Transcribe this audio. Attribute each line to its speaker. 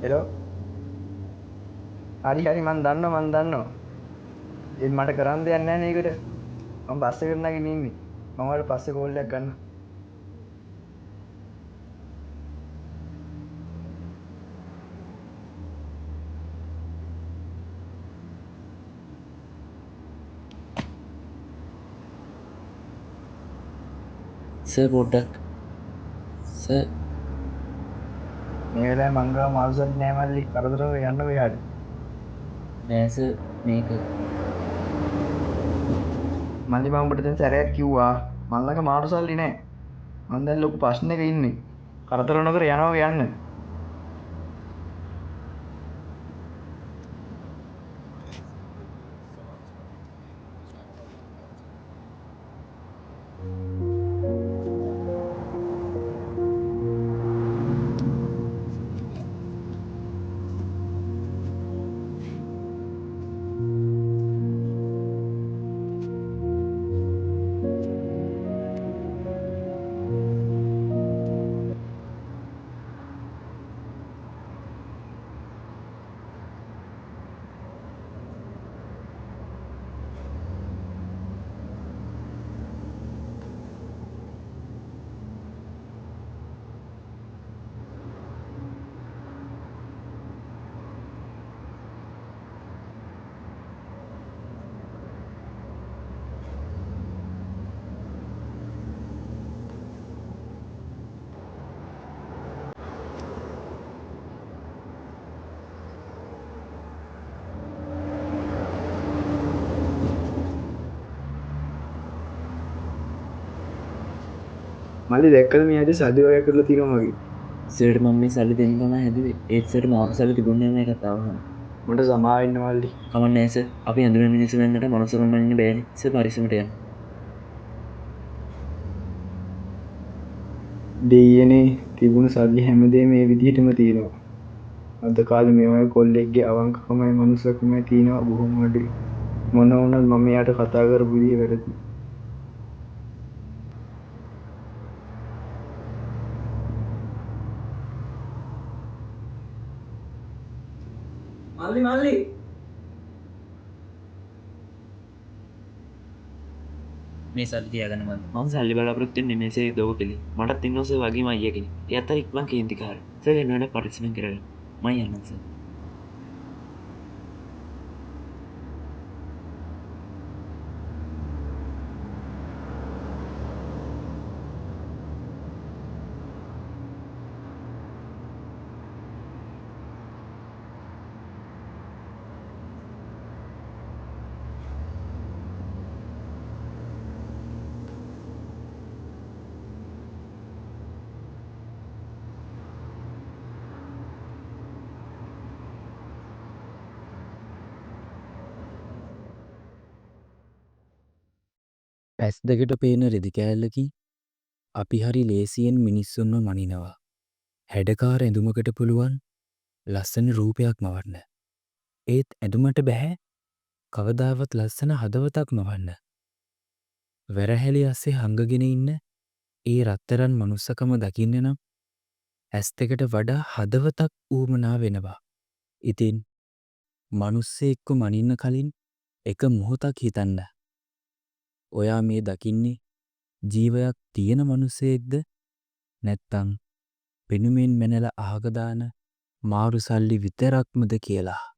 Speaker 1: එලෝ හරි හරි මන් දන්නවා ඒ මට කරන්න දෙයක් නැහැ නේ ඒකට මම බස් එකට නැගින්න ඉන්නේ මම ඔයාලට පස්සේ කෝල් එකක් ගන්නම්
Speaker 2: සර් පොඩ්ඩක් සර්
Speaker 1: මේ වෙලාවේ මං ගාව මාරුසත් නෑ මල්ලි කරදරව යන්න ඔයාට
Speaker 2: නෑ සර් මේක
Speaker 1: මල්ලි මම ඔබට දැන් සැරයක් කිව්වා මං ළඟ මාරුසල්ලි නෑ මං දැන් ලොකු ප්‍රශ්නයක ඉන්නේ කරදර නොකර යනවා යන්න මල්ලි දැක්කද මේ ඇයි සල්ලි වගයක් කරලා තියෙනවා වගේ
Speaker 2: සර්ට මම මේ සල්ලි දෙන්න තමයි හැදුවේ ඒත් සර්ට මාරු සල්ලි තිබුණේ නැහැ මේ කතාව අහන්න.
Speaker 1: මට සමාව වෙන්න මල්ලි
Speaker 2: කමක් නැහැ සර් අපි අඳුරන මිනිස්සු වෙන්නට මනුස්සකම් වෙන්න බෑනේ සර් පරිස්සමට යන්න.
Speaker 1: දෙයියනේ තිබුණු සල්ලි හැමදේම මේ විදිහටම තියෙනවා අද කාලේ මේ වගේ කොල්ලෙක්ගේ අවංකකමයි මනුස්සකමයි තියෙනවා බොහොම අඩුයි මොන වුණත් මම එයාට කතා කරපු විදිහ වැරදි මල්ලි
Speaker 2: මේ සල්ලි තියාගන්න මම සල්ලි බලාපොරොත්තු වෙන්නේ මේසේ දෝක කෙලි මටත් ඉන්නවා සර් වගේම අයියා කෙනෙක්. එයාත් අර ඉක්මන් කේන්තිකාරයා. සර් එන්නට පරිස්සමෙන් කරගන්න. මම යන්නම් සර්.
Speaker 3: පැස් දෙකට පේන රෙදි කෑල්ලකින් අපි හරි ලේසියෙන් මිනිස්සුන්ව මනිනවා. හැඩකාර ඇඳුමකට පුළුවන් ලස්සන රූපයක් මවන්න. ඒත් ඇඳුමට බැහැ කවදාවත් ලස්සන හදවතක් මවන්න. වැරහැලි අස්සේ හංගගෙන ඉන්න ඒ රත්තරන් මනුස්සකම දකින්න නම් ඇස් දෙකට වඩා හදවතක් ඌමනා වෙනවා. ඉතින් මනුස්සෙක්කු මනින්න කලින් එක මොහොතක් හිතන්න. ඔයා මේ දකින්නේ ජීවයක් තියෙන මනුස්සයෙක්ද නැත්තං පෙනුමෙන් මැනල අහකදාන මාරු සල්ලි විතරක්මද කියලා.